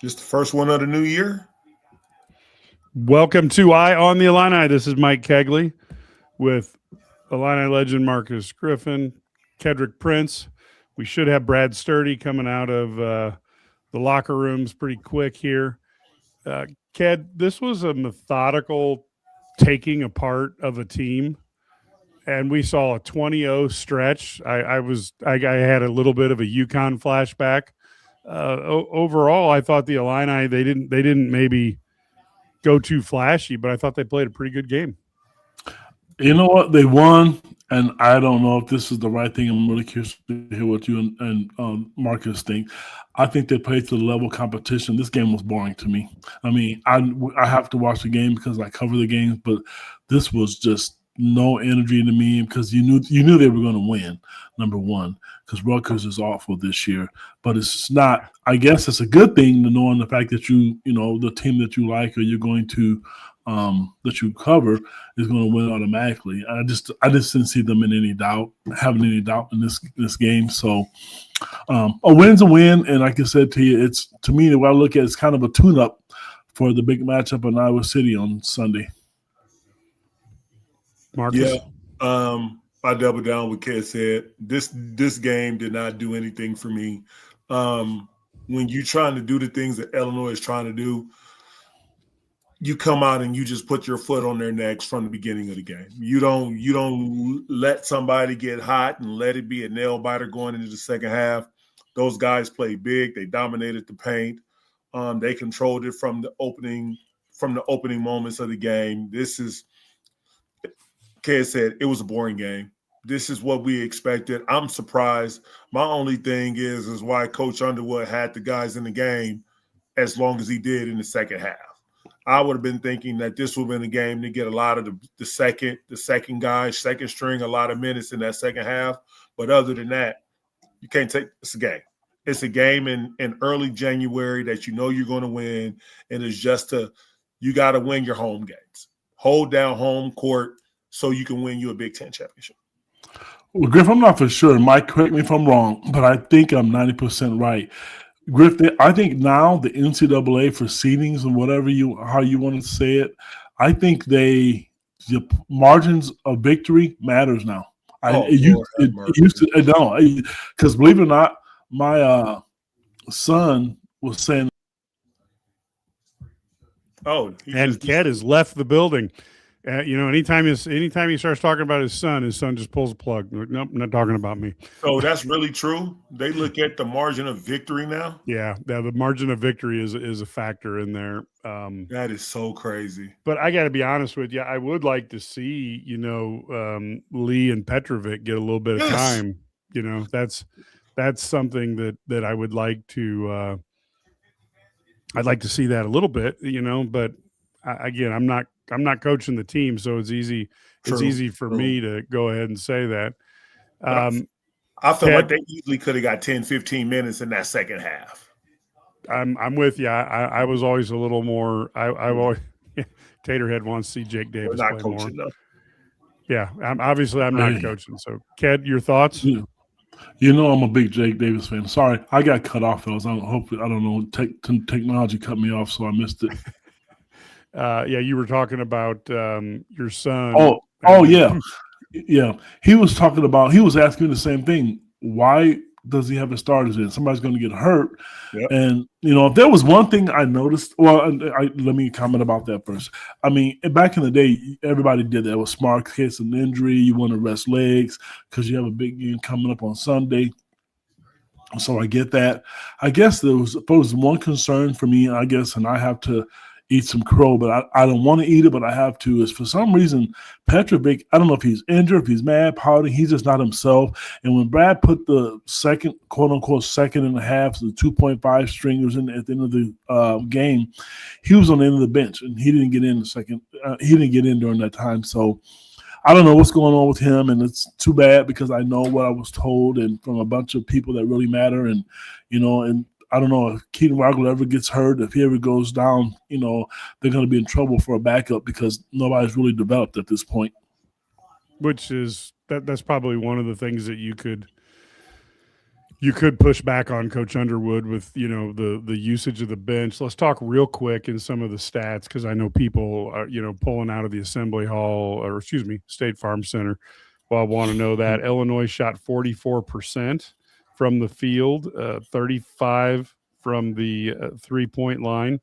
Just the first one of the new year. Welcome to Eye on the Illini. This is Mike Kegley with Illini legend Marcus Griffin, Kedrick Prince. We should have Brad Stury coming out of the locker rooms pretty quick here. Ked, this was a methodical taking apart of a team, and we saw a 20-0 stretch. I had a little bit of a UConn flashback. Overall, I thought the Illini they didn't maybe go too flashy, but I thought they played a pretty good game. You know what? They won, and I don't know if this is the right thing. I'm really curious to hear what you and Marcus think. I think they played to the level of competition. This game was boring to me. I mean, I have to watch the game because I cover the games, but this was just no energy to me because you knew they were going to win, number one, because Rutgers is awful this year. But it's not – I guess it's a good thing to knowing the fact that you know, the team that you like or you're going to that you cover is going to win automatically. I just didn't see them in having any doubt in this game. So a win's a win, and like I said to you, to me, the way I look at it, it's kind of a tune-up for the big matchup in Iowa City on Sunday. Marcus? Yeah, I double down what Ked said. This game did not do anything for me. When you're trying to do the things that Illinois is trying to do, you come out and you just put your foot on their necks from the beginning of the game. You don't let somebody get hot and let it be a nail biter going into the second half. Those guys played big. They dominated the paint. They controlled it from the opening moments of the game. This is, Ked said, it was a boring game. This is what we expected. I'm surprised. My only thing is why Coach Underwood had the guys in the game as long as he did in the second half. I would have been thinking that this would have been a game to get a lot of the second guys, second string, a lot of minutes in that second half. But other than that, you can't take – it's a game. It's a game in early January that you know you're going to win, and it's just you got to win your home games. Hold down home court so you can win you a Big Ten championship. Well, Griff, I'm not for sure. Mike, correct me if I'm wrong, but I think I'm 90% right. Griff, I think now the NCAA for seedings and how you want to say it, I think the margins of victory matters now. It used to don't, because believe it or not, my son was saying. Oh, and Ked has left the building. Anytime he starts talking about his son just pulls a plug. Nope, not talking about me. So that's really true. They look at the margin of victory now. Yeah, the margin of victory is a factor in there. That is so crazy. But I got to be honest with you, I would like to see Lee and Petrovic get a little bit of time. That's something that I would like to. I'd like to see that a little bit, But again, I'm not coaching the team, so it's easy. True, it's easy for me to go ahead and say that. I feel like they easily could have got 10, 15 minutes in that second half. I'm with you. I was always a little more. I've always Taterhead wants to see Jake Davis not play coaching more. though. Yeah, I'm not coaching. So, Ked, your thoughts? Yeah. I'm a big Jake Davis fan. Sorry, I got cut off, fellas. I don't know. Technology cut me off, so I missed it. You were talking about your son. Yeah. He was asking me the same thing. Why does he have the starters in? Somebody's going to get hurt. Yep. And, if there was one thing I noticed, let me comment about that first. I mean, back in the day, everybody did that. It was smart. In case of an injury, you want to rest legs because you have a big game coming up on Sunday. So I get that. I guess there was one concern for me, and I have to eat some crow, but I don't want to eat it, but I have to, is for some reason, Petrovic, I don't know if he's injured, if he's mad, pouting, he's just not himself. And when Brad put the second, quote-unquote, second and a half, the 2.5 stringers in at the end of the game, he was on the end of the bench, and he didn't get in he didn't get in during that time. So I don't know what's going on with him, and it's too bad because I know what I was told and from a bunch of people that really matter, and, and I don't know if Keaton Wagler ever gets hurt. If he ever goes down, they're going to be in trouble for a backup because nobody's really developed at this point. Which is that's probably one of the things that you could you could push back on Coach Underwood with, the usage of the bench. Let's talk real quick in some of the stats, because I know people are, pulling out of the Assembly Hall, or State Farm Center. Well, I want to know that Illinois shot 44% from the field, 35 from the 3-point line,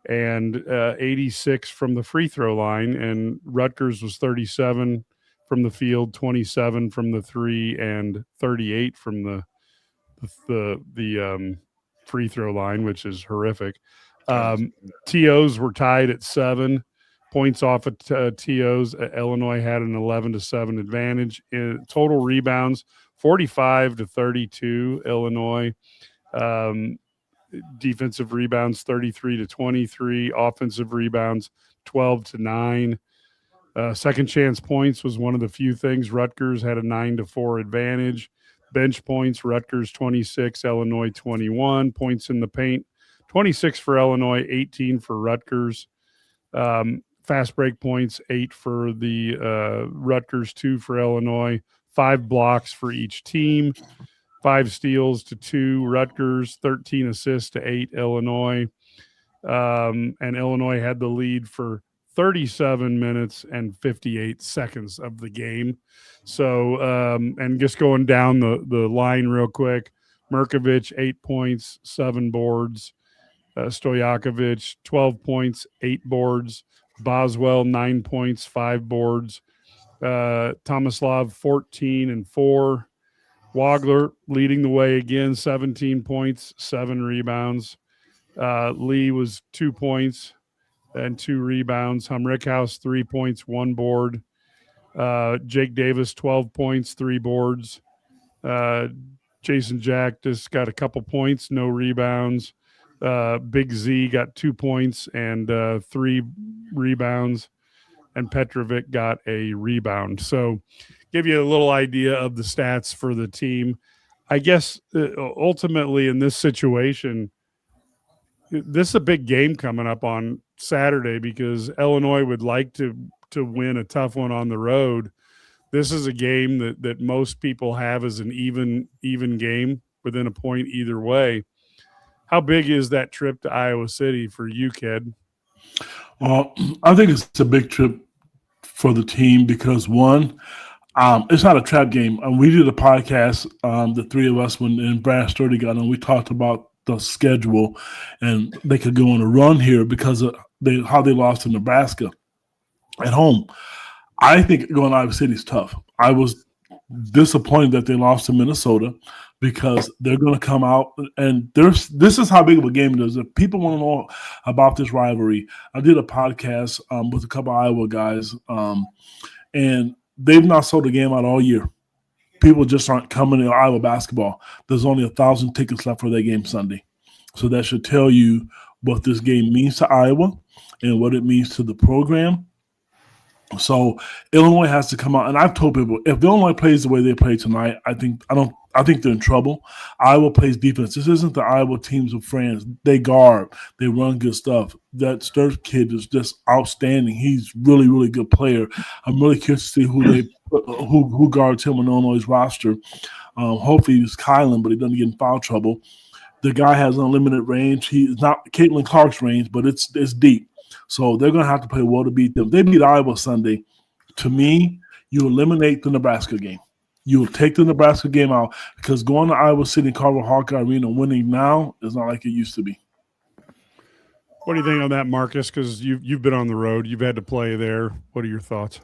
and 86 from the free throw line. And Rutgers was 37 from the field, 27 from the 3, and 38 from the free throw line, which is horrific. TOs were tied at 7 points off of TOs. Illinois had an 11-7 advantage. In total rebounds, 45-32 Illinois. Defensive rebounds, 33-23. Offensive rebounds, 12-9. Second chance points was one of the few things. Rutgers had a 9-4 advantage. Bench points, Rutgers 26, Illinois 21. Points in the paint, 26 for Illinois, 18 for Rutgers. Fast break points, 8 for the Rutgers, 2 for Illinois. 5 blocks for each team. 5 steals to 2 Rutgers, 13 assists to 8 Illinois. And Illinois had the lead for 37 minutes and 58 seconds of the game. So, and just going down the line real quick, Merkovich, 8 points, 7 boards. Stojakovic, 12 points, 8 boards. Boswell, 9 points, 5 boards. Tomislav, 14 and 4. Wagler leading the way again, 17 points, 7 rebounds. Lee was 2 points and 2 rebounds. Humrickhouse, 3 points, 1 board. Jake Davis, 12 points, 3 boards. Jason Jack just got a couple points, no rebounds. Big Z got 2 points and 3 rebounds. And Petrovic got a rebound. So give you a little idea of the stats for the team. I guess ultimately in this situation, this is a big game coming up on Saturday because Illinois would like to win a tough one on the road. This is a game that most people have as an even game within a point either way. How big is that trip to Iowa City for you, Ked? I think it's a big trip for the team because, one, it's not a trap game. We did a podcast, the three of us, when Brad Stury got on. We talked about the schedule, and they could go on a run here because of how they lost to Nebraska at home. I think going to Iowa City is tough. I was disappointed that they lost to Minnesota because they're going to come out, and this is how big of a game it is. If people want to know about this rivalry, I did a podcast with a couple of Iowa guys, and they've not sold a game out all year. People just aren't coming to Iowa basketball. There's only 1,000 tickets left for that game Sunday. So that should tell you what this game means to Iowa and what it means to the program. So Illinois has to come out, and I've told people if Illinois plays the way they play tonight, I think they're in trouble. Iowa plays defense. This isn't the Iowa teams of friends. They guard. They run good stuff. That Sturz kid is just outstanding. He's really, really good player. I'm really curious to see who guards him on Illinois' roster. Hopefully it's Kylan, but he doesn't get in foul trouble. The guy has unlimited range. He's not Caitlin Clark's range, but it's deep. So they're going to have to play well to beat them. They beat Iowa Sunday. To me, you eliminate the Nebraska game. You will take the Nebraska game out because going to Iowa City, Carver Hawkeye Arena, winning now is not like it used to be. What do you think on that, Marcus? Because you've been on the road. You've had to play there. What are your thoughts?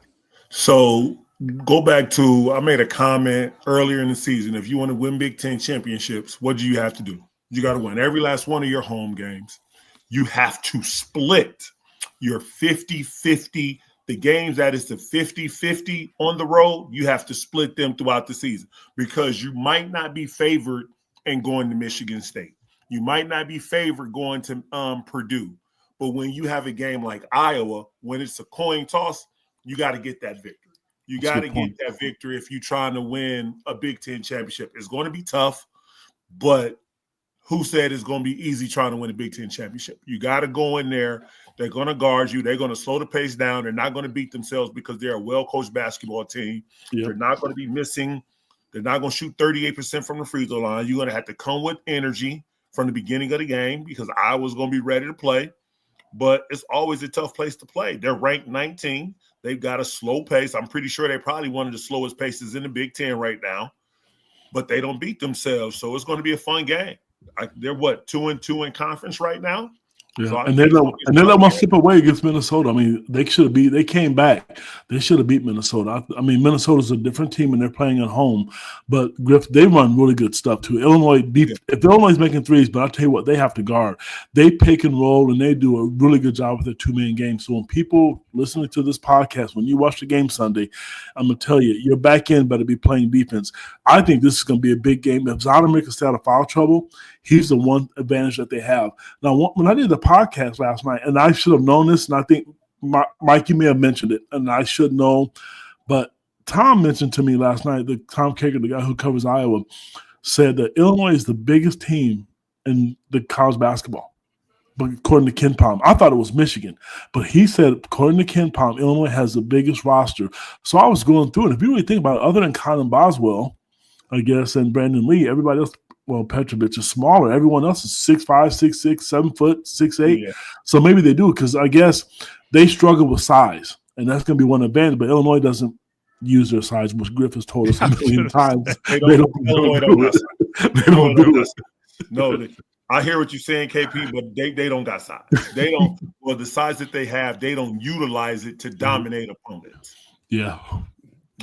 So go back to I made a comment earlier in the season. If you want to win Big Ten championships, what do you have to do? You got to win every last one of your home games. You have to split your 50-50. The games that is the 50-50 on the road, you have to split them throughout the season because you might not be favored in going to Michigan State. You might not be favored going to Purdue. But when you have a game like Iowa, when it's a coin toss, you got to get that victory. You got to get that victory if you're trying to win a Big Ten championship. It's going to be tough, but who said it's going to be easy trying to win a Big Ten championship? You got to go in there. They're going to guard you. They're going to slow the pace down. They're not going to beat themselves because they're a well-coached basketball team. Yep. They're not going to be missing They're not going to shoot 38% from the free throw line. You're going to have to come with energy from the beginning of the game because I was going to be ready to play. But it's always a tough place to play. They're ranked 19. They've got a slow pace. I'm pretty sure they're probably one of the slowest paces in the Big Ten right now. But they don't beat themselves, so it's going to be a fun game. They're 2-2 in conference right now. Yeah, so and they let one slip away against Minnesota. I mean, they should have beat. They came back. They should have beat Minnesota. I mean, Minnesota's a different team, and they're playing at home. But Griff, they run really good stuff too. Illinois deep. Yeah. If Illinois is making threes, but I'll tell you what, they have to guard. They pick and roll, and they do a really good job with their two-man game. So when people listening to this podcast, when you watch the game Sunday, I'm gonna tell you, your back end better be playing defense. I think this is gonna be a big game. If Zonomer can stay out of foul trouble, he's the one advantage that they have. Now, when I did the podcast last night, and I should have known this, and I think, Mike, you may have mentioned it, and I should know, but Tom mentioned to me last night, Tom Kager, the guy who covers Iowa, said that Illinois is the biggest team in the college basketball, but according to Ken Palm. I thought it was Michigan, but he said, according to Ken Palm, Illinois has the biggest roster. So I was going through it. If you really think about it, other than Colin Boswell, I guess, and Brandon Lee, everybody else, well, Petrovich is smaller. Everyone else is 6'5", 6'6", 7 foot, 6'8". Yeah. So maybe they do because I guess they struggle with size, and that's going to be one advantage. But Illinois doesn't use their size, which Griff has told us a million times. They don't do it. No, I hear what you're saying, KP, but they don't got size. They don't. Well, the size that they have, they don't utilize it to dominate opponents. Yeah.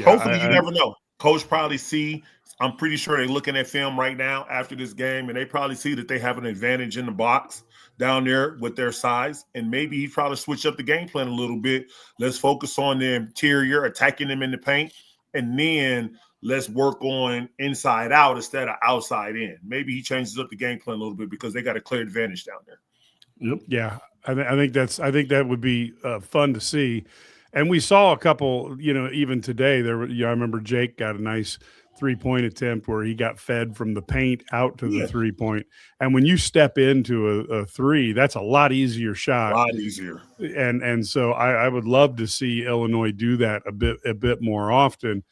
Hopefully, you never know. Coach probably see. I'm pretty sure they're looking at film right now after this game, and they probably see that they have an advantage in the box down there with their size, and maybe he probably switch up the game plan a little bit. Let's focus on the interior, attacking them in the paint, and then let's work on inside out instead of outside in. Maybe he changes up the game plan a little bit because they got a clear advantage down there. Yep. Yeah, I think that would be fun to see, and we saw a couple. Even today there. I remember Jake got a nice 3-point attempt where he got fed from the paint out to the 3-point. And when you step into a three, that's a lot easier shot. A lot easier. And so I would love to see Illinois do that a bit more often.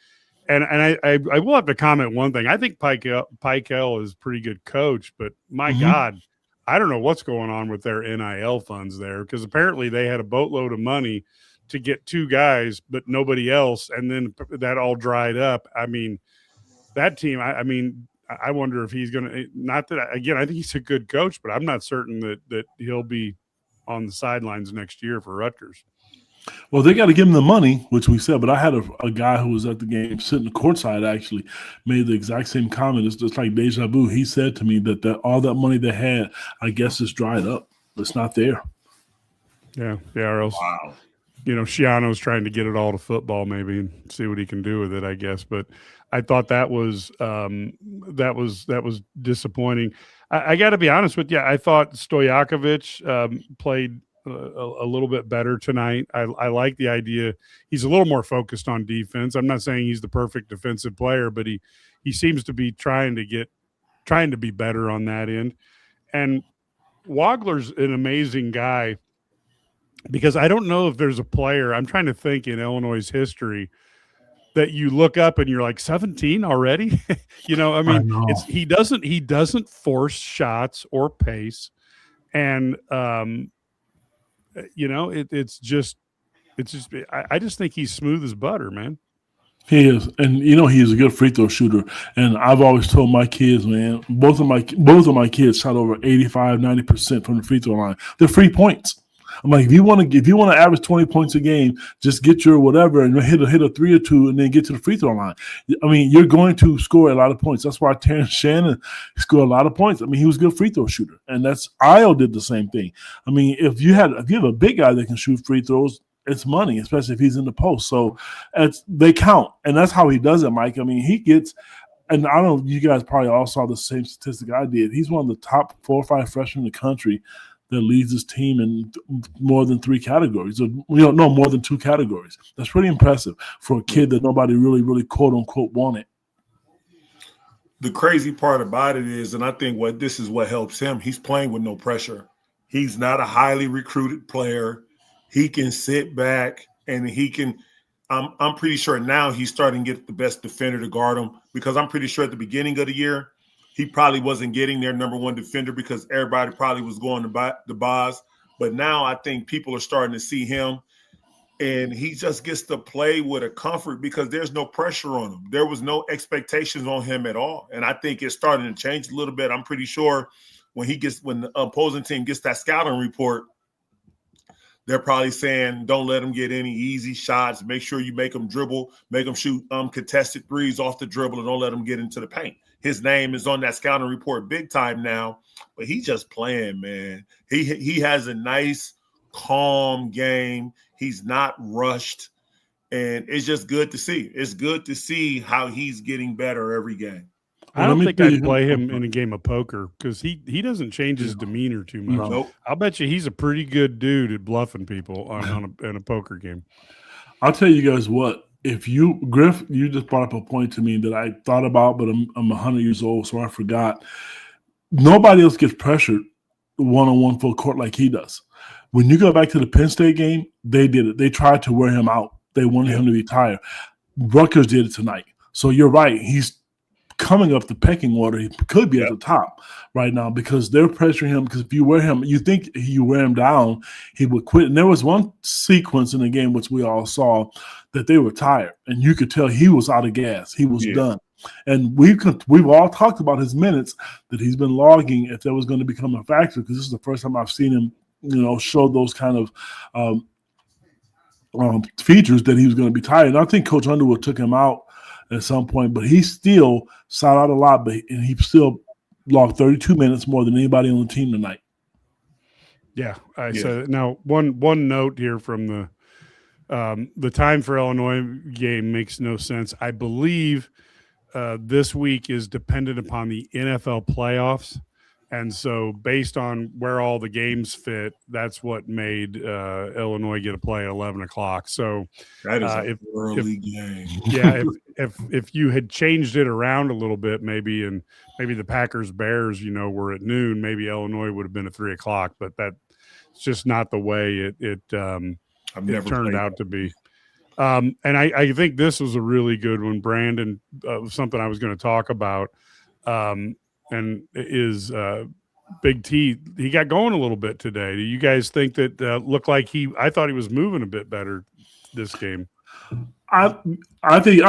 And I will have to comment one thing. I think Pikell is a pretty good coach, but my God, I don't know what's going on with their NIL funds there, because apparently they had a boatload of money to get 2 guys, but nobody else. And then that all dried up. I mean, that team, I wonder if he's going to – not that – again, I think he's a good coach, but I'm not certain that he'll be on the sidelines next year for Rutgers. Well, they got to give him the money, which we said, but I had a guy who was at the game sitting courtside actually made the exact same comment. It's just like deja vu. He said to me that all that money they had, I guess, is dried up. It's not there. Yeah, or else Schiano's trying to get it all to football maybe and see what he can do with it, I guess. But I thought that was disappointing. I got to be honest with you. I thought Stojakovic played a little bit better tonight. I like the idea. He's a little more focused on defense. I'm not saying he's the perfect defensive player, but he seems to be trying to be better on that end. And Wagler's an amazing guy, because I don't know if there's a player, I'm trying to think in Illinois' history, that you look up and you're like 17 already. He doesn't force shots or pace, and I just think he's smooth as butter, man. He is, and he is a good free throw shooter. And I've always told my kids, man, both of my kids shot over 85, 90% from the free throw line. They're free points. I'm like, if you want to average 20 points a game, just get your whatever and hit a 3 or 2 and then get to the free throw line. I mean, you're going to score a lot of points. That's why Terrence Shannon scored a lot of points. I mean, he was a good free throw shooter, and that's Io did the same thing. I mean, if you have a big guy that can shoot free throws, it's money, especially if he's in the post. So they count, and that's how he does it, Mike. I mean, he gets. And I don't know, you guys probably all saw the same statistic I did. He's one of the top 4 or 5 freshmen in the country that leads his team in more than 3 categories. More than 2 categories. That's pretty impressive for a kid that nobody really, really quote unquote wanted. The crazy part about it is, and I think this is what helps him, he's playing with no pressure. He's not a highly recruited player. He can sit back and he can I'm pretty sure now he's starting to get the best defender to guard him, because I'm pretty sure at the beginning of the year he probably wasn't getting their number one defender because everybody probably was going to the Boz. But now I think people are starting to see him, and he just gets to play with a comfort because there's no pressure on him. There was no expectations on him at all, and I think it's starting to change a little bit. I'm pretty sure when the opposing team gets that scouting report, they're probably saying, don't let him get any easy shots. Make sure you make him dribble, make him shoot contested threes off the dribble, and don't let him get into the paint. His name is on that scouting report big time now, but he's just playing, man. He has a nice, calm game. He's not rushed, and it's just good to see. It's good to see how he's getting better every game. I don't think I'd play him in a game of poker because he doesn't change his demeanor too much. Nope. I'll bet you he's a pretty good dude at bluffing people in a poker game. I'll tell you guys what. If Griff, you just brought up a point to me that I thought about, but I'm 100 years old, so I forgot. Nobody else gets pressured one-on-one full court like he does. When you go back to the Penn State game, they did it. They tried to wear him out. They wanted him to retire. Rutgers did it tonight. So you're right. He's coming up the pecking order. He could be at the top right now because they're pressuring him. Because if you wear him, you think you wear him down, he would quit. And there was one sequence in the game which we all saw that they were tired, and you could tell he was out of gas. He was done. And we've all talked about his minutes that he's been logging if that was going to become a factor, because this is the first time I've seen him, show those kind of features that he was going to be tired. And I think Coach Underwood took him out at some point, but he still sat out a lot, and he still logged 32 minutes more than anybody on the team tonight. Yeah. So now one note here from the time for Illinois game makes no sense. I believe this week is dependent upon the NFL playoffs. And so based on where all the games fit, that's what made Illinois get a play at 11 o'clock. So that is an early game. Yeah, if you had changed it around a little bit, maybe the Packers-Bears, were at noon, maybe Illinois would have been at 3 o'clock, but that's just not the way it turned out to be. And I think this was a really good one, Brandon, something I was going to talk about. And is Big T. He got going a little bit today. Do you guys think that looked like I thought he was moving a bit better this game? I think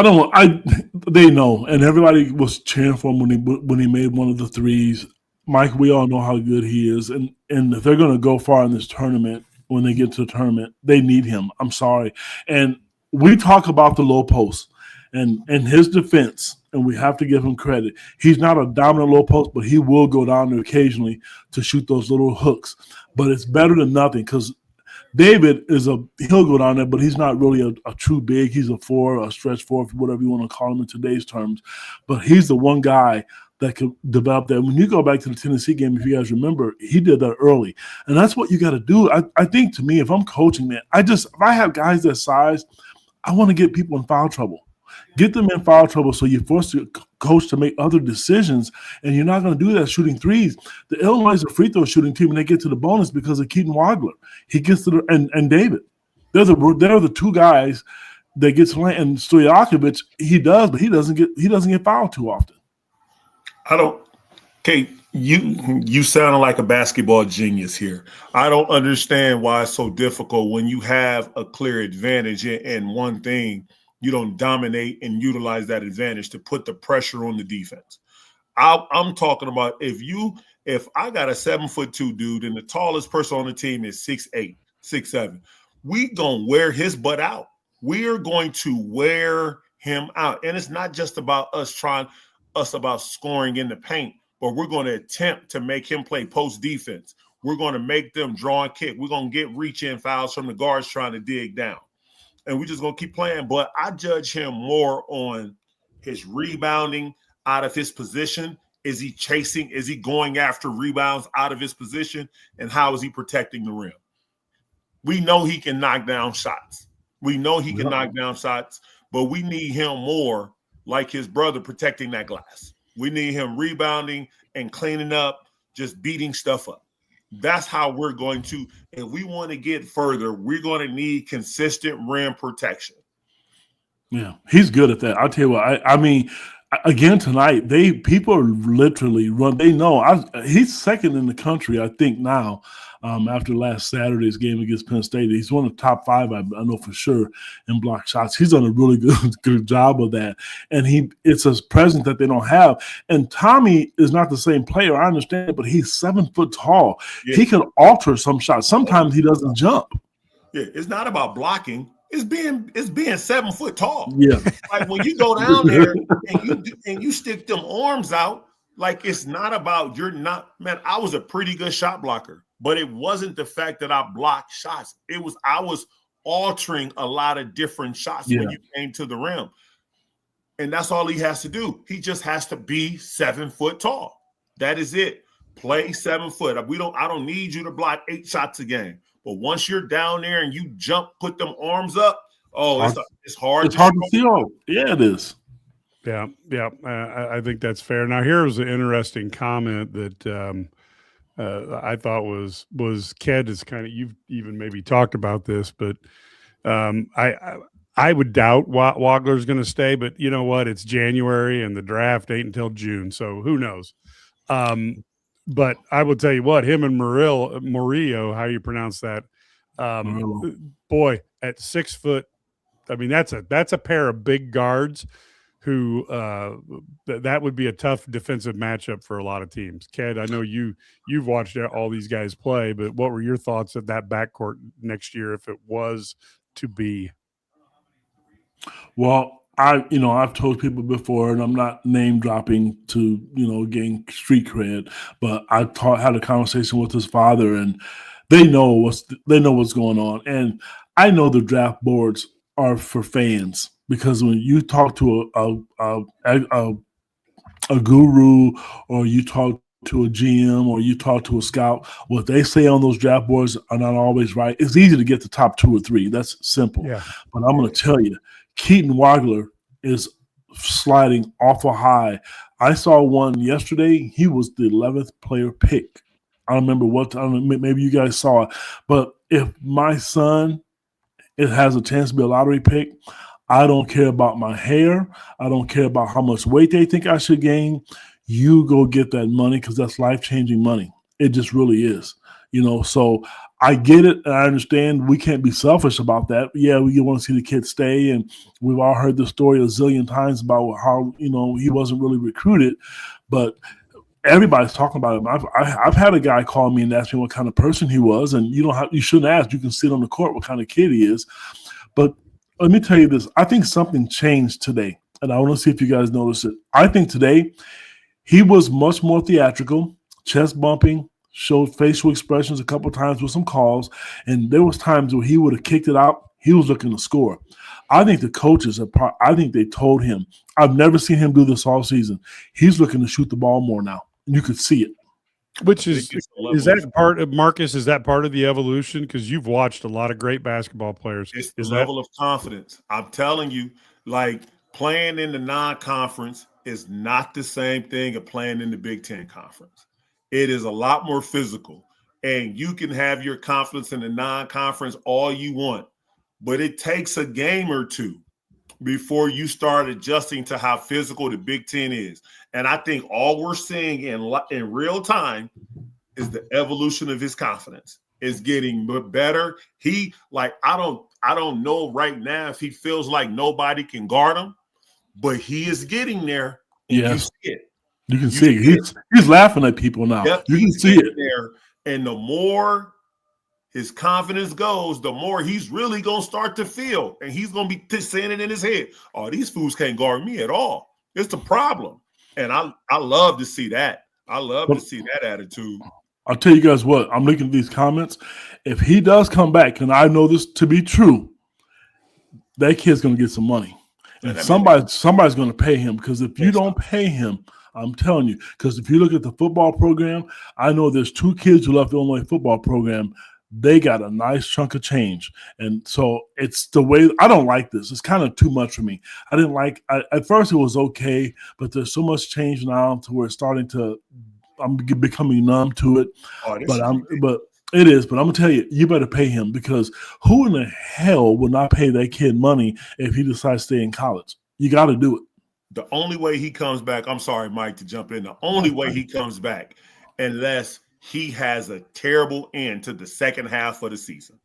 they know, and everybody was cheering for him when he made one of the threes. Mike, we all know how good he is, and if they're going to go far in this tournament, when they get to the tournament, they need him. I'm sorry, and we talk about the low post. And in his defense, and we have to give him credit, he's not a dominant low post, but he will go down there occasionally to shoot those little hooks. But it's better than nothing, because David he'll go down there, but he's not really a true big. He's a stretch four, whatever you want to call him in today's terms. But he's the one guy that could develop that. When you go back to the Tennessee game, if you guys remember, he did that early. And that's what you got to do. I think, to me, if I'm coaching, man, if I have guys that size, I want to get people in foul trouble. Get them in foul trouble so you force the coach to make other decisions, and you're not going to do that shooting threes. The Illinois is a free throw shooting team, and they get to the bonus because of Keaton Wagler. He gets to and David. They're the two guys that gets land. And Stojakovic, he does, but he doesn't get fouled too often. Kate, you sound like a basketball genius here. I don't understand why it's so difficult when you have a clear advantage in one thing. You don't dominate and utilize that advantage to put the pressure on the defense. I'm talking about if I got a 7'2" dude and the tallest person on the team is 6'8", 6'7", we gonna wear his butt out. We are going to wear him out, and it's not just about about scoring in the paint, but we're going to attempt to make him play post defense. We're going to make them draw and kick. We're going to get reach in fouls from the guards trying to dig down. And we're just going to keep playing. But I judge him more on his rebounding out of his position. Is he chasing? Is he going after rebounds out of his position? And how is he protecting the rim? We know he can knock down shots. Knock down shots, but we need him more like his brother protecting that glass. We need him rebounding and cleaning up, just beating stuff up. That's how we're going to, if we want to get further, we're going to need consistent rim protection. Yeah, he's good at that. I'll tell you what. I mean, again tonight, people literally run. They know he's second in the country, I think now. After last Saturday's game against Penn State, he's one of the top 5. I know for sure in block shots. He's done a really good job of that, and it's a presence that they don't have. And Tommy is not the same player. I understand, but he's 7 foot tall. Yeah. He can alter some shots. Sometimes he doesn't jump. Yeah, it's not about blocking. It's being 7 foot tall. Yeah, like when you go down there and you stick them arms out, like it's not about you're not. Man, I was a pretty good shot blocker, but it wasn't the fact that I blocked shots. It was I was altering a lot of different shots when you came to the rim, and that's all he has to do. He just has to be 7 foot tall. That is it. Play 7 foot. I don't need you to block 8 shots a game. But once you're down there and you jump, put them arms up, it's hard. It's hard to see. Yeah, it is. Yeah. I think that's fair. Now, here's an interesting comment that I thought was Ked is kind of, you've even maybe talked about this, but I would doubt Wagler's going to stay. But you know what? It's January and the draft ain't until June, so who knows? But I will tell you what, him and Murillo, how you pronounce that, boy, at 6 foot, I mean, that's a pair of big guards who that would be a tough defensive matchup for a lot of teams. Ked, I know you've watched all these guys play, but what were your thoughts of that backcourt next year if it was to be? Well, I've told people before, and I'm not name dropping to, gain street cred, but I had a conversation with his father, and they know what's going on. And I know the draft boards are for fans, because when you talk to a guru, or you talk to a GM, or you talk to a scout, what they say on those draft boards are not always right. It's easy to get the top 2 or 3. That's simple. Yeah. But I'm going to tell you, Keaton Wagler is sliding awful high. I saw one yesterday. He was the 11th player pick. I don't remember maybe you guys saw it. But if my son has a chance to be a lottery pick, I don't care about my hair. I don't care about how much weight they think I should gain. You go get that money, because that's life-changing money. It just really is. So I get it, and I understand we can't be selfish about that. Yeah, we want to see the kid stay, and we've all heard the story a zillion times about how he wasn't really recruited, but everybody's talking about him. I've had a guy call me and ask me what kind of person he was, and you shouldn't ask. You can sit on the court what kind of kid he is. But let me tell you this: I think something changed today, and I want to see if you guys notice it. I think today he was much more theatrical, chest bumping, showed facial expressions a couple times with some calls, and there was times where he would have kicked it out. He was looking to score. I think the coaches I think they told him. I've never seen him do this all season. He's looking to shoot the ball more now. You could see it. Which is that part of Marcus? Is that part of the evolution? Because you've watched a lot of great basketball players. It's the level of confidence. I'm telling you, like playing in the non-conference is not the same thing as playing in the Big Ten conference. It is a lot more physical, and you can have your confidence in the non-conference all you want, but it takes a game or two before you start adjusting to how physical the Big Ten is. And I think all we're seeing in real time is the evolution of his confidence. It's getting better. I don't know right now if he feels like nobody can guard him, but he is getting there. Yes. You see it. You can see it. He's laughing at people now. Yep, you can see it there. And the more his confidence goes, the more he's really going to start to feel. And he's going to be saying it in his head. Oh, these fools can't guard me at all. It's the problem. And I love to see that. I love to see that attitude. I'll tell you guys what. I'm looking at these comments. If he does come back, and I know this to be true, that kid's going to get some money. And somebody's going to pay him, because if you don't pay him, I'm telling you, because if you look at the football program, I know there's 2 kids who left the Illinois football program. They got a nice chunk of change. And so it's the way – I don't like this. It's kind of too much for me. I didn't like – at first it was okay, but there's so much change now to where it's starting to – I'm becoming numb to it. It is, but I'm gonna tell you, you better pay him, because who in the hell would not pay that kid money if he decides to stay in college? You got to do it. The only way he comes back, I'm sorry, Mike, to jump in. The only way he comes back, unless he has a terrible end to the second half of the season.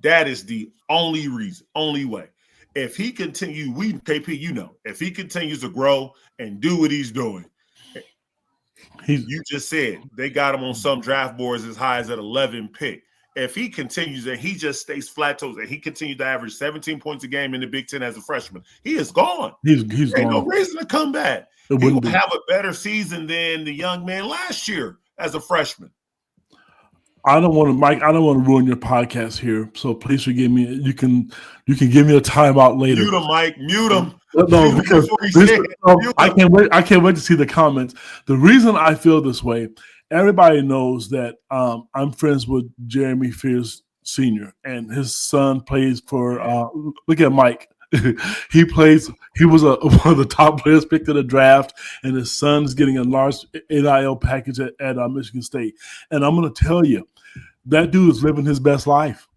That is the only reason, only way. If he continue, KP, if he continues to grow and do what he's doing, you just said they got him on some draft boards as high as an 11 pick. If he continues and he just stays flat toes and he continues to average 17 points a game in the Big Ten as a freshman, he is gone. He's Ain't gone. no reason to come back. He will have a better season than the young man last year as a freshman. I don't want to ruin your podcast here, so please forgive me. You can give me a timeout later. Mute him, Mike. Mute him. No, because I can't wait to see the comments. The reason I feel this way, everybody knows that I'm friends with Jeremy Fears Sr. and his son plays for. Look at Mike. He was one of the top players picked in the draft, and his son's getting a large NIL package at Michigan State. And I'm going to tell you, that dude is living his best life.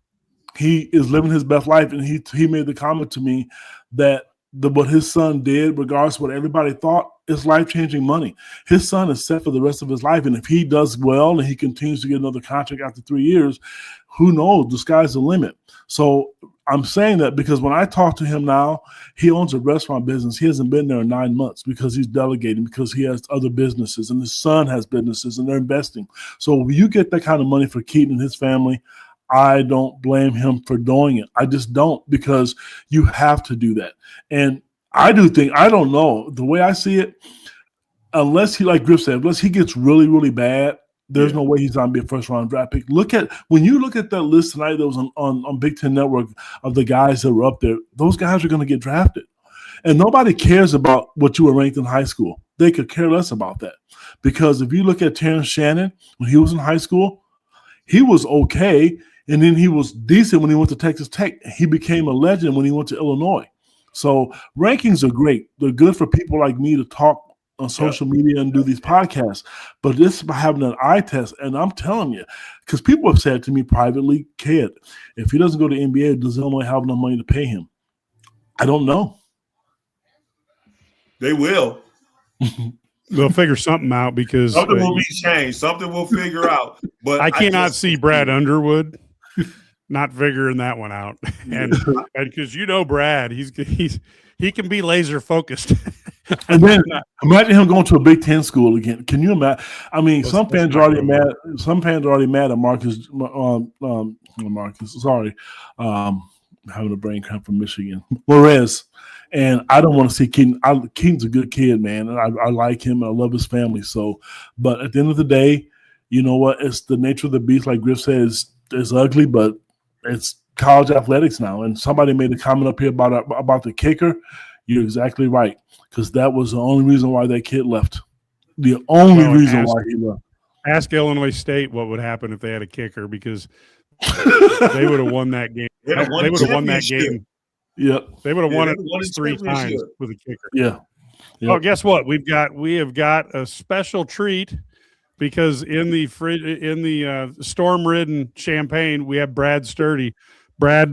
He is living his best life, and he made the comment to me that what his son did, regardless of what everybody thought, is life-changing money. His son is set for the rest of his life, and if he does well and he continues to get another contract after 3 years, who knows? The sky's the limit. So I'm saying that because when I talk to him now, he owns a restaurant business. He hasn't been there in 9 months because he's delegating, because he has other businesses, and his son has businesses, and they're investing. So when you get that kind of money for Keaton and his family, I don't blame him for doing it. I just don't, because you have to do that. And I don't know. The way I see it, unless he, like Griff said, unless he gets really, really bad, there's no way he's going to be a first-round draft pick. When you look at that list tonight that was on Big Ten Network of the guys that were up there, those guys are going to get drafted. And nobody cares about what you were ranked in high school. They could care less about that. Because if you look at Terrence Shannon, when he was in high school, he was okay, and then he was decent when he went to Texas Tech. He became a legend when he went to Illinois. So rankings are great. They're good for people like me to talk on social media and do these podcasts. But this is about having an eye test. And I'm telling you, because people have said to me privately, kid, if he doesn't go to the NBA, does Illinois have enough money to pay him? I don't know. They will. They'll figure something out, because something will be changed. Something we'll figure out. But I cannot see Brad Underwood not figuring that one out. And because Brad, he can be laser focused. And then imagine him going to a Big Ten school again. Can you imagine? I mean, some fans are already mad. Some fans are already mad at Marcus. Sorry, having a brain cramp from Michigan. Morez. And I don't want to see Keaton. Keaton's a good kid, man. And I like him. I love his family. So, but at the end of the day, you know what? It's the nature of the beast. Like Griff said, it's ugly, but it's college athletics now. And somebody made a comment up here about the kicker. You're exactly right, because that was the only reason why that kid left. The only reason why he left. Ask Illinois State what would happen if they had a kicker, because they would have won that game. They would have won that game. Yeah, they would have won it 3 times with a kicker. Yeah. Yep. Oh, guess what? We have got a special treat, because in the storm-ridden Champaign, we have Brad Stury. Brad,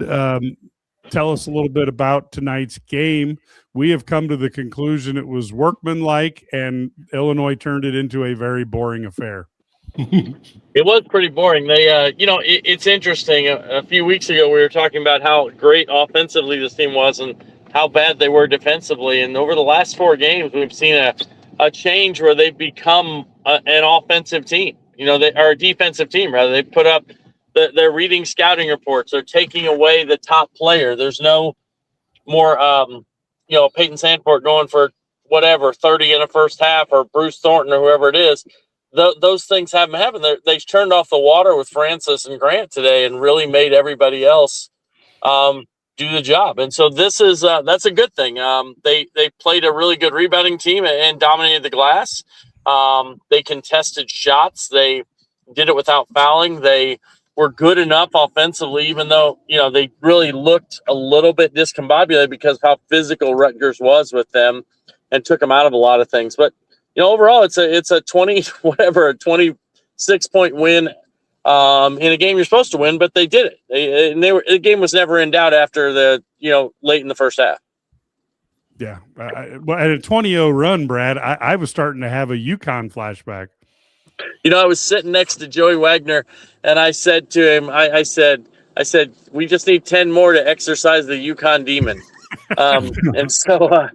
tell us a little bit about tonight's game. We have come to the conclusion it was workmanlike, and Illinois turned it into a very boring affair. It was pretty boring. They, it's interesting. A few weeks ago, we were talking about how great offensively this team was and how bad they were defensively. And over the last 4 games, we've seen a change where they've become an offensive team. They are a defensive team, rather. They put up, they're reading scouting reports. They're taking away the top player. There's no more, Peyton Sandfort going for 30 in the first half, or Bruce Thornton or whoever it is. Those things haven't happened. They turned off the water with Francis and Grant today and really made everybody else do the job. And so this is that's a good thing. They played a really good rebounding team and dominated the glass. They contested shots. They did it without fouling. They were good enough offensively, even though they really looked a little bit discombobulated because of how physical Rutgers was with them and took them out of a lot of things. But overall, it's a 26-point win in a game you're supposed to win, but they did it. The game was never in doubt after late in the first half. Yeah. Well, at a 20-0 run, Brad, I was starting to have a UConn flashback. I was sitting next to Joey Wagner, and I said to him, I said, we just need 10 more to exercise the UConn demon. And so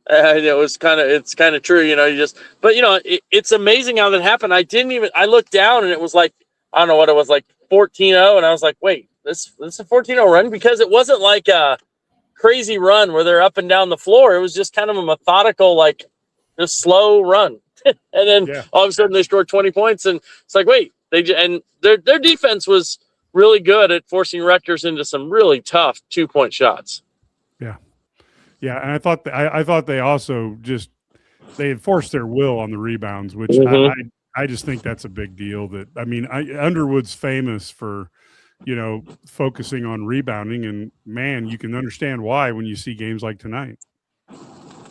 it's kind of true, but it's amazing how that happened. I looked down and it was like, I don't know what it was, like 14-0. And I was like, wait, this is a 14-0 run, because it wasn't like a crazy run where they're up and down the floor. It was just kind of a methodical, like just slow run. And then all of a sudden they scored 20 points, and it's like, wait, their defense was really good at forcing Rutgers into some really tough 2-point shots. Yeah. Yeah. And I thought they also they had forced their will on the rebounds, which I just think that's a big deal. Underwood's famous for, focusing on rebounding, and man, you can understand why when you see games like tonight.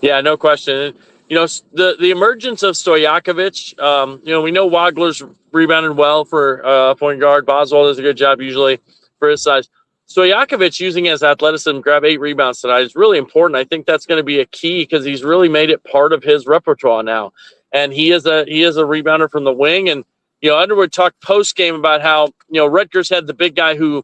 Yeah, no question. The emergence of Stojakovic, we know Wagler's rebounded well for point guard. Boswell does a good job usually for his size. Stojakovic, using his athleticism, grab 8 rebounds tonight is really important. I think that's going to be a key, because he's really made it part of his repertoire now. And he is a rebounder from the wing. And, Underwood talked post game about how, Rutgers had the big guy who,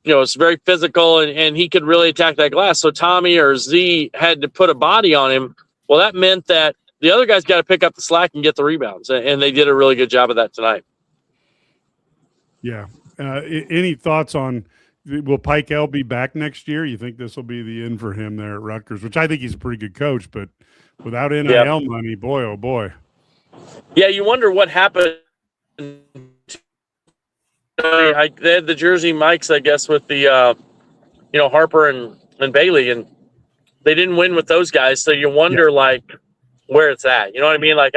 is very physical and he could really attack that glass. So Tommy or Z had to put a body on him. Well, that meant that the other guys got to pick up the slack and get the rebounds. And they did a really good job of that tonight. Yeah. Any thoughts on, will Pike L be back next year? You think this will be the end for him there at Rutgers, which I think he's a pretty good coach, but without NIL money, boy, oh boy. Yeah, you wonder what happened. They had the Jersey Mikes, I guess, with the Harper and Bailey, and they didn't win with those guys. So you wonder where it's at. You know what I mean? Like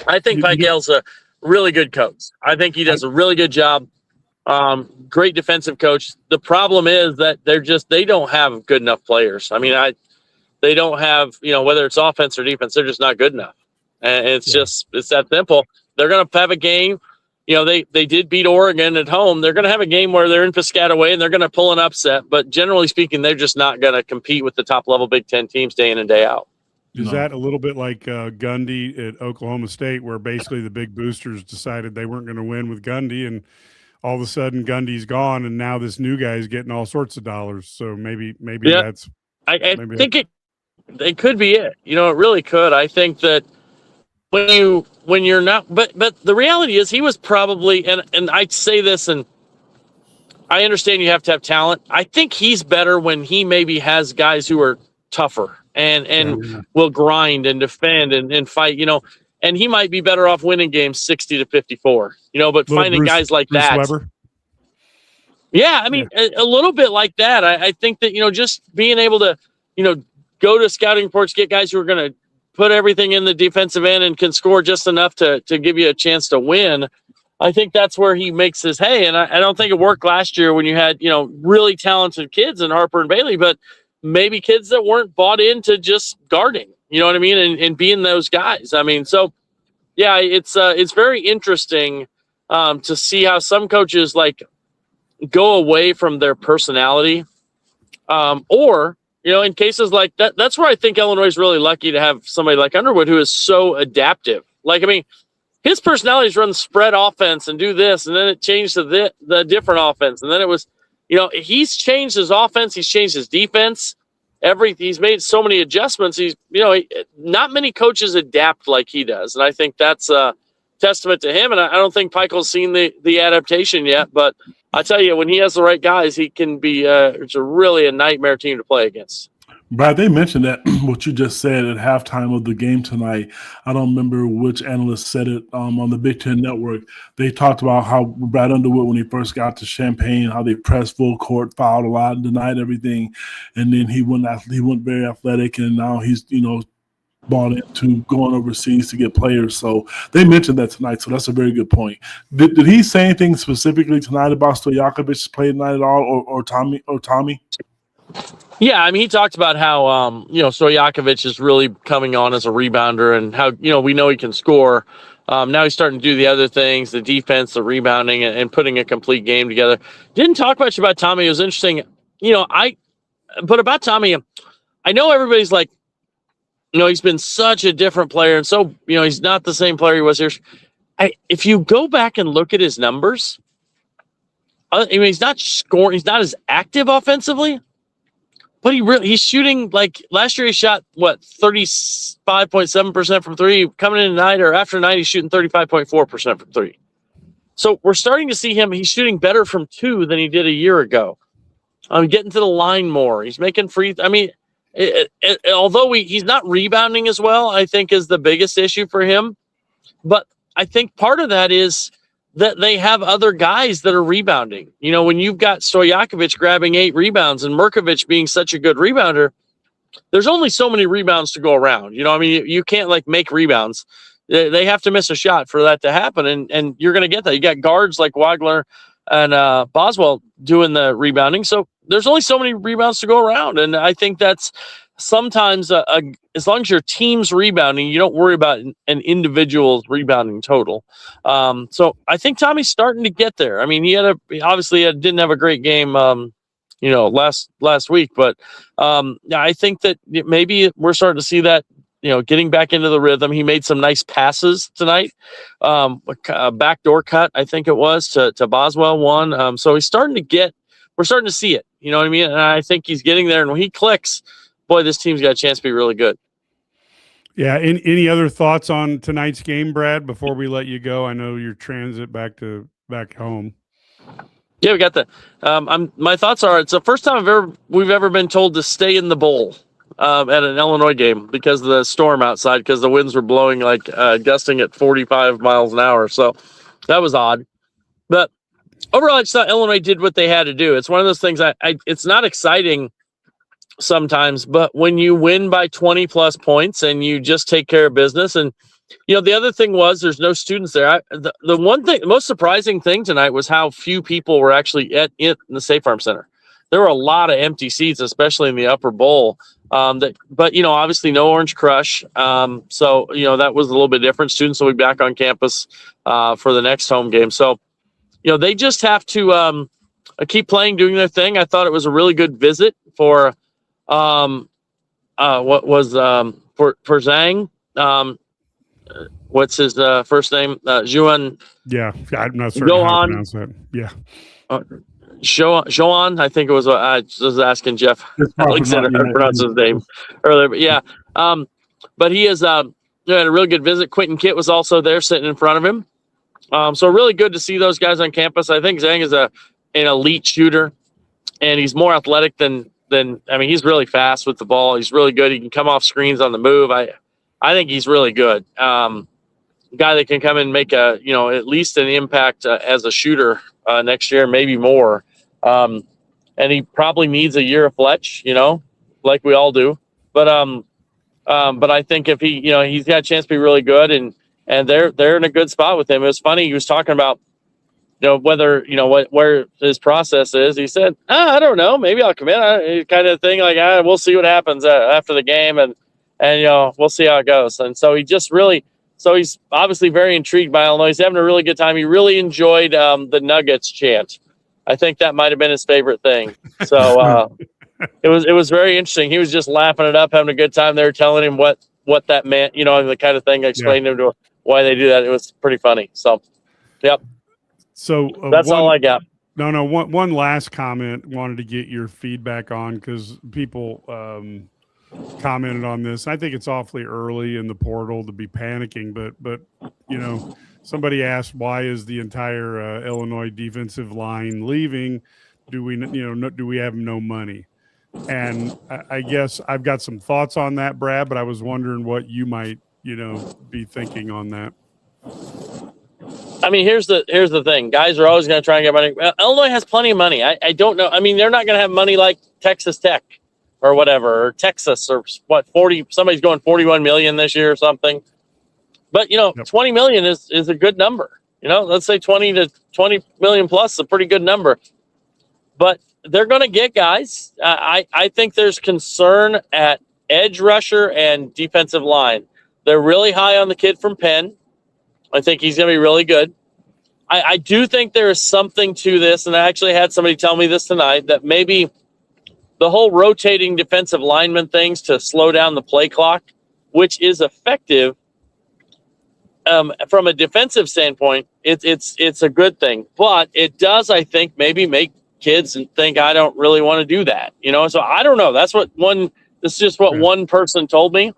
I think Pike L's a really good coach. I think he does a really good job. Great defensive coach. The problem is that they don't have good enough players. I mean, they don't have, whether it's offense or defense, they're just not good enough. And it's that simple. They're going to have a game. They did beat Oregon at home. They're going to have a game where they're in Piscataway and they're going to pull an upset. But generally speaking, they're just not going to compete with the top level Big Ten teams day in and day out. Is that a little bit like Gundy at Oklahoma State, where basically the big boosters decided they weren't going to win with Gundy, and all of a sudden Gundy's gone, and now this new guy is getting all sorts of dollars. So maybe that's. I think it could be it. It really could. I think that when you're not, but the reality is he was probably, and I'd say this, and I understand you have to have talent. I think he's better when he maybe has guys who are tougher and will grind and defend and fight. And he might be better off winning games 60-54. But finding guys like Bruce that. Weber. Yeah, I mean, a little bit like that. I think that just being able to go to scouting reports, get guys who are going to put everything in the defensive end and can score just enough to give you a chance to win. I think that's where he makes his hay. And I don't think it worked last year when you had, really talented kids in Harper and Bailey, but maybe kids that weren't bought into just guarding, you know what I mean? And being those guys. I mean, so yeah, it's very interesting to see how some coaches go away from their personality or, in cases like that. That's where I think Illinois is really lucky to have somebody like Underwood who is so adaptive. His personality is run spread offense and do this, and then it changed to the different offense. And then it was, he's changed his offense. He's changed his defense. He's made so many adjustments. Not many coaches adapt like he does. And I think that's a testament to him. And I don't think Pikel's seen the adaptation yet, but I tell you, when he has the right guys, he can be it's really a nightmare team to play against. Brad, they mentioned that what you just said at halftime of the game tonight. I don't remember which analyst said it on the Big Ten Network. They talked about how Brad Underwood, when he first got to Champaign, how they pressed full court, fouled a lot, and denied everything. And then he went very athletic, and now he's, bought into going overseas to get players. So they mentioned that tonight, so that's a very good point. Did he say anything specifically tonight about Stojakovic's play tonight at all, or Tommy? Yeah, I mean, he talked about how Stojakovic is really coming on as a rebounder, and how we know he can score. Now he's starting to do the other things, the defense, the rebounding, and putting a complete game together. Didn't talk much about Tommy. It was interesting. But about Tommy, I know everybody's like, he's been such a different player. And so, he's not the same player he was here. If you go back and look at his numbers, he's not scoring. He's not as active offensively, but he's shooting like last year. He shot 35.7% from three. Coming in tonight or after tonight, he's shooting 35.4% from three. So we're starting to see him. He's shooting better from two than he did a year ago. Getting to the line more. He's making free. Although he's not rebounding as well, I think is the biggest issue for him. But I think part of that is that they have other guys that are rebounding. When you've got Stojakovic grabbing 8 rebounds and Merkovich being such a good rebounder, there's only so many rebounds to go around. You can't make rebounds. They have to miss a shot for that to happen. And you're going to get that. You got guards like Wagler and Boswell doing the rebounding. So there's only so many rebounds to go around. And I think that's sometimes as long as your team's rebounding, you don't worry about an individual's rebounding total. So I think Tommy's starting to get there. He didn't have a great game, last week, but I think that maybe we're starting to see that, getting back into the rhythm. He made some nice passes tonight. A backdoor cut, I think it was to Boswell one. So we're starting to see it, you know what I mean? And I think he's getting there. And when he clicks, boy, this team's got a chance to be really good. Yeah. Any other thoughts on tonight's game, Brad, before we let you go? I know you're transit back home. Yeah, we got that. My thoughts are it's the first time we've ever been told to stay in the bowl at an Illinois game because of the storm outside, because the winds were blowing gusting at 45 miles an hour. So that was odd. But overall, I just thought Illinois did what they had to do. It's one of those things it's not exciting sometimes, but when you win by 20 plus points and you just take care of business. And the other thing was there's no students there. The most surprising thing tonight was how few people were actually in the State Farm Center. There were a lot of empty seats, especially in the upper bowl. But obviously no Orange Crush. So that was a little bit different. Students will be back on campus for the next home game. So they just have to keep playing, doing their thing. I thought it was a really good visit for for Zhang. What's his first name? Juan. Yeah, I'm not certain how to pronounce that. Yeah. Joan, I think it was. I was asking Jeff Alexander how to pronounce his name earlier, but yeah. But he is had a really good visit. Quentin Kitt was also there, sitting in front of him. So really good to see those guys on campus. I think Zhang is an elite shooter, and he's more athletic than he's really fast with the ball. He's really good. He can come off screens on the move. I think he's really good. Guy that can come and make at least an impact as a shooter next year, maybe more. And he probably needs a year of Fletch, like we all do. But I think if he's got a chance to be really good, and they're in a good spot with him. It was funny. He was talking about whether where his process is. He said, I don't know, maybe I'll come in, kind of thing. We'll see what happens after the game, and we'll see how it goes. And so he's obviously very intrigued by Illinois. He's having a really good time. He really enjoyed the Nuggets chant. I think that might have been his favorite thing. So it was very interesting. He was just laughing it up, having a good time. They were telling him what that meant, the kind of thing. I explained to him why they do that. It was pretty funny. So, yep. So that's all I got. No. One last comment. Wanted to get your feedback on, because people commented on this. I think it's awfully early in the portal to be panicking, but somebody asked, why is the entire Illinois defensive line leaving? Do we have no money? And I guess I've got some thoughts on that, Brad, but I was wondering what you might be thinking on that. Here's the thing. Guys are always going to try and get money. Illinois has plenty of money. I don't know. They're not going to have money like Texas Tech or whatever, or Texas, or 40. Somebody's going 41 million this year or something. But yep. 20 million is a good number. Let's say 20 million plus is a pretty good number. But they're going to get guys. I think there's concern at edge rusher and defensive line. They're really high on the kid from Penn. I think he's going to be really good. I do think there is something to this, and I actually had somebody tell me this tonight, that maybe the whole rotating defensive lineman things to slow down the play clock, which is effective from a defensive standpoint, it's a good thing. But it does, I think, maybe make kids think I don't really want to do that. So I don't know. This is just what one person told me.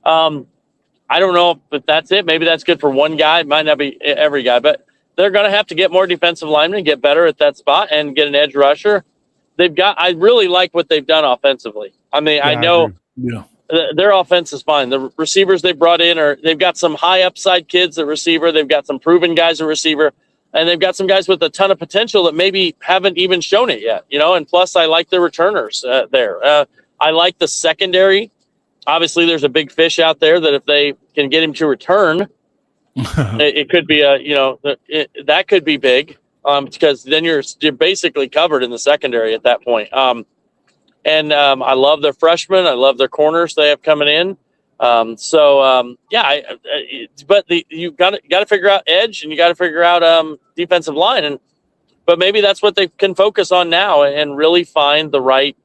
I don't know if that's it. Maybe that's good for one guy. It might not be every guy, but they're going to have to get more defensive linemen, get better at that spot, and get an edge rusher. I really like what they've done offensively. I mean, I know their offense is fine. The receivers they brought in they've got some high upside kids at receiver. They've got some proven guys at receiver, and they've got some guys with a ton of potential that maybe haven't even shown it yet, And plus, I like the returners there. I like the secondary. Obviously, there's a big fish out there that if they can get him to return, it could be that could be big, because then you're basically covered in the secondary at that point. I love their freshmen. I love their corners they have coming in. But you got to figure out edge, and you got to figure out defensive line, but maybe that's what they can focus on now and really find the right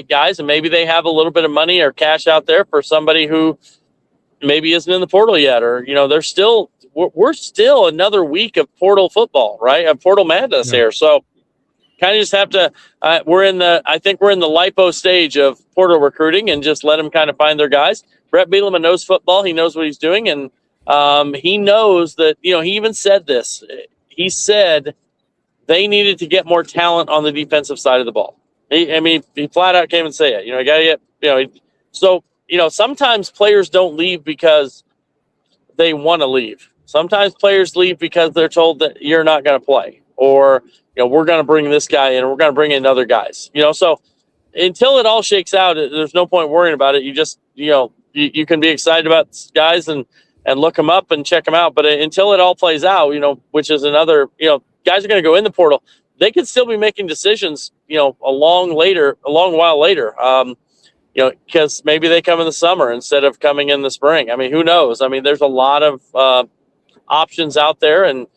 guys, and maybe they have a little bit of money or cash out there for somebody who maybe isn't in the portal yet, or we're still another week of portal football, right? Of portal madness here. So kind of just have to I think we're in the lipo stage of portal recruiting, and just let them kind of find their guys. Brett Bielema knows football. He knows what he's doing, and he knows that, he even said this. He said they needed to get more talent on the defensive side of the ball. He flat out came and say it. You got to get, so, sometimes players don't leave because they want to leave. Sometimes players leave because they're told that you're not going to play, or, we're going to bring this guy in, we're going to bring in other guys, so until it all shakes out, there's no point worrying about it. You just, you can be excited about guys and look them up and check them out. But until it all plays out, which is another, guys are going to go in the portal. They could still be making decisions, a long while later, because maybe they come in the summer instead of coming in the spring. I mean, who knows? I mean, there's a lot of options out there, and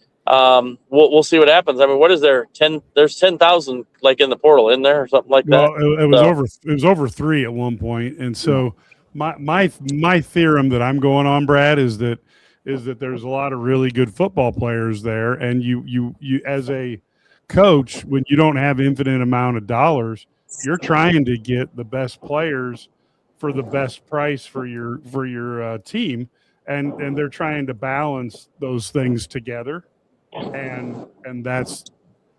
we'll see what happens. I mean, what is there? There's 10,000 like in the portal in there or something like that. Well, it was over 3 at one point, and so my theorem that I'm going on, Brad, is that there's a lot of really good football players there, and you as a coach, when you don't have infinite amount of dollars, you're trying to get the best players for the best price for your team, and they're trying to balance those things together, and that's,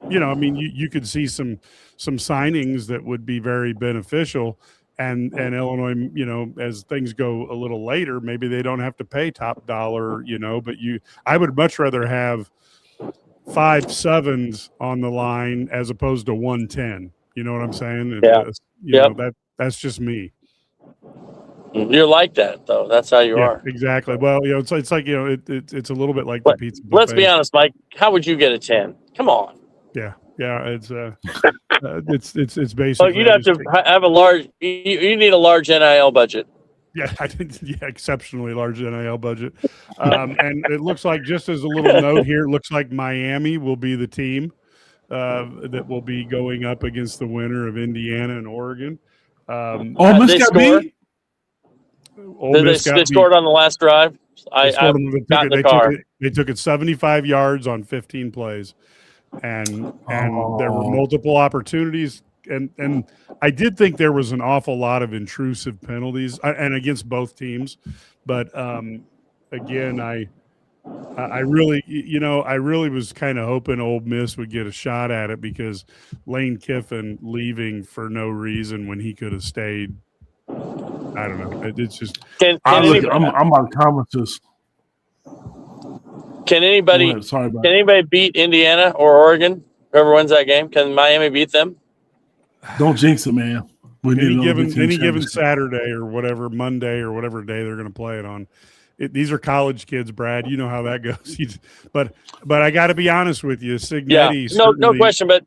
you could see some signings that would be very beneficial, and Illinois, as things go a little later, maybe they don't have to pay top dollar, but I would much rather have 5 7s on the line as opposed to 110. You know what I'm saying? That's just me. You're like that, though. That's how you are. Exactly. Well, it's like, it's a little bit like the pizza buffet. Let's be honest, Mike. How would you get a 10? Come on. Yeah. It's it's basically. Oh, you'd have to have a large. You need a large NIL budget. Yeah, exceptionally large NIL budget. And it looks like, just as a little note here, it looks like Miami will be the team that will be going up against the winner of Indiana and Oregon. Ole Miss got beat. They scored on the last drive. I got in the car. They took it 75 yards on 15 plays, and there were multiple opportunities. And I did think there was an awful lot of intrusive penalties, and against both teams. But again, I really was kind of hoping Ole Miss would get a shot at it, because Lane Kiffin leaving for no reason when he could have stayed. I don't know. It's just. I'm on conferences. Can anybody beat Indiana or Oregon? Whoever wins that game, can Miami beat them? Don't jinx it, man. Any given Saturday or whatever, Monday or whatever day they're going to play it on. These are college kids, Brad. You know how that goes. But I got to be honest with you, Signetti. Yeah, no question. But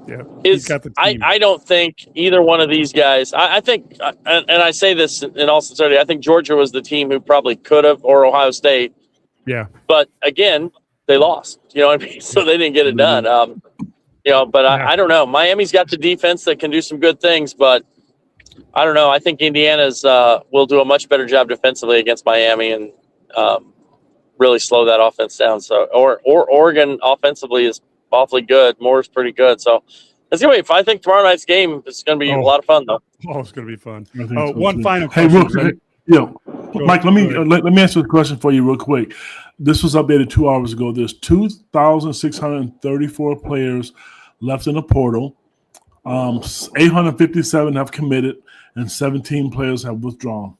Yeah, he's got the team. I don't think either one of these guys. I think, and I say this in all sincerity, I think Georgia was the team who probably could have, or Ohio State. Yeah. But again, they lost. You know what I mean? So they didn't get it done. But I don't know. Miami's got the defense that can do some good things, but I don't know. I think Indiana's will do a much better job defensively against Miami and really slow that offense down. So, or Oregon offensively is awfully good. Moore's pretty good. So it's gonna be. I think tomorrow night's game is gonna be a lot of fun, though. Oh, it's gonna be fun. So one too. final Hey, question. Mike, let me answer the question for you real quick. This was updated 2 hours ago. There's 2,634 players left in the portal. 857 have committed, and 17 players have withdrawn.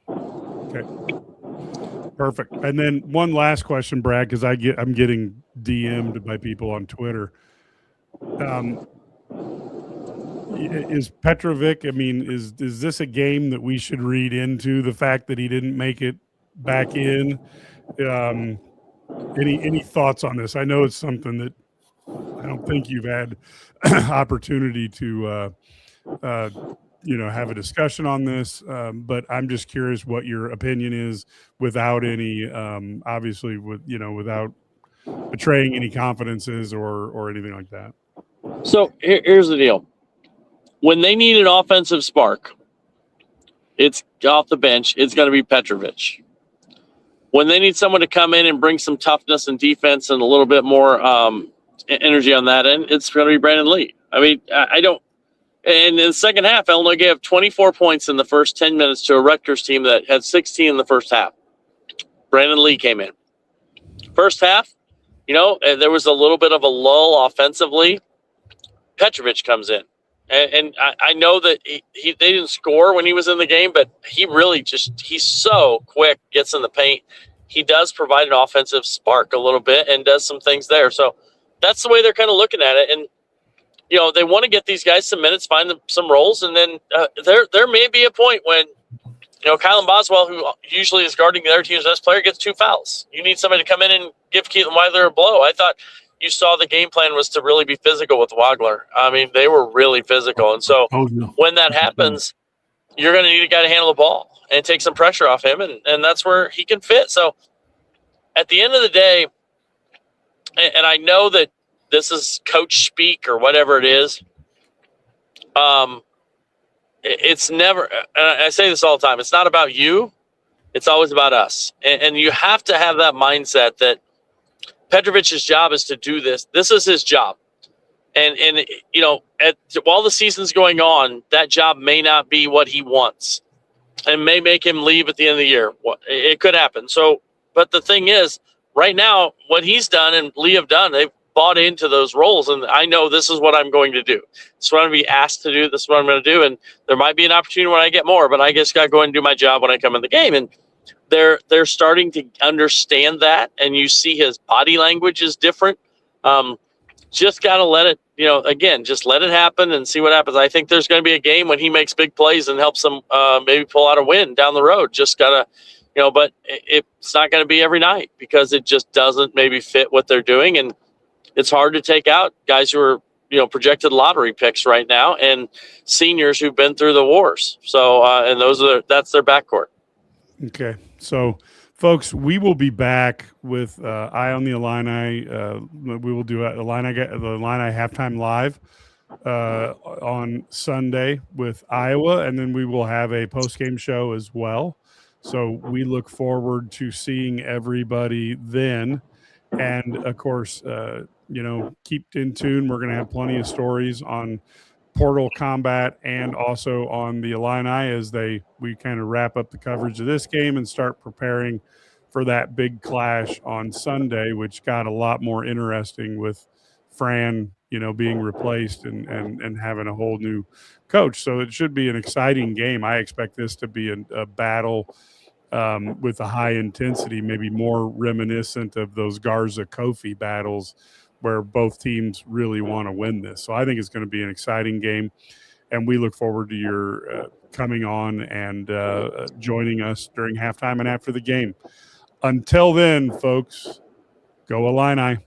Okay. Perfect. And then one last question, Brad, because I'm getting DM'd by people on Twitter. Is Petrovic? I mean, is this a game that we should read into the fact that he didn't make it back in? Any thoughts on this? I know it's something that I don't think you've had opportunity to have a discussion on this, but I'm just curious what your opinion is without any obviously without betraying any confidences or anything like that. So here's the deal. When they need an offensive spark, it's off the bench. It's going to be Petrovic. When they need someone to come in and bring some toughness and defense and a little bit more energy on that end, it's going to be Brandon Lee. I mean, I don't. And in the second half, Illinois gave 24 points in the first 10 minutes to a Rutgers team that had 16 in the first half. Brandon Lee came in. First half, there was a little bit of a lull offensively. Petrovic comes in. And I know that they didn't score when he was in the game, but he really he's so quick, gets in the paint. He does provide an offensive spark a little bit and does some things there. So that's the way they're kind of looking at it. And, they want to get these guys some minutes, find them some roles. And then there may be a point when, Kylan Boswell, who usually is guarding their team's best player, gets 2 fouls. You need somebody to come in and give Keaton Wilder a blow. I thought you saw the game plan was to really be physical with Wagler. I mean, they were really physical. And so when that happens, you're going to need a guy to handle the ball and take some pressure off him. And that's where he can fit. So at the end of the day, and I know that this is coach speak or whatever it is, it's never, and I say this all the time, it's not about you. It's always about us. And you have to have that mindset that Petrovic's job is to do this. This is his job. And while the season's going on, that job may not be what he wants and may make him leave at the end of the year. It could happen. So, but the thing is, right now, what he's done and Lee have done, they've bought into those roles. And I know this is what I'm going to do. This is what I'm going to be asked to do. This is what I'm going to do. And there might be an opportunity when I get more, but I just got to go and do my job when I come in the game. And they're starting to understand that. And you see his body language is different. Just got to let it, again, just let it happen and see what happens. I think there's going to be a game when he makes big plays and helps them maybe pull out a win down the road. Just got to, but it's not going to be every night because it just doesn't maybe fit what they're doing. And it's hard to take out guys who are, projected lottery picks right now and seniors who've been through the wars. So, and that's their backcourt. Okay. So, folks, we will be back with Eye on the Illini. We will do the Illini halftime live on Sunday with Iowa, and then we will have a post-game show as well. So we look forward to seeing everybody then. And, of course, keep in tune. We're going to have plenty of stories on Portal Combat and also on the Illini as we kind of wrap up the coverage of this game and start preparing for that big clash on Sunday, which got a lot more interesting with Fran, being replaced and having a whole new coach. So it should be an exciting game. I expect this to be a battle with a high intensity, maybe more reminiscent of those Garza-Kofi battles where both teams really want to win this. So I think it's going to be an exciting game, and we look forward to your coming on and joining us during halftime and after the game. Until then, folks, go Illini.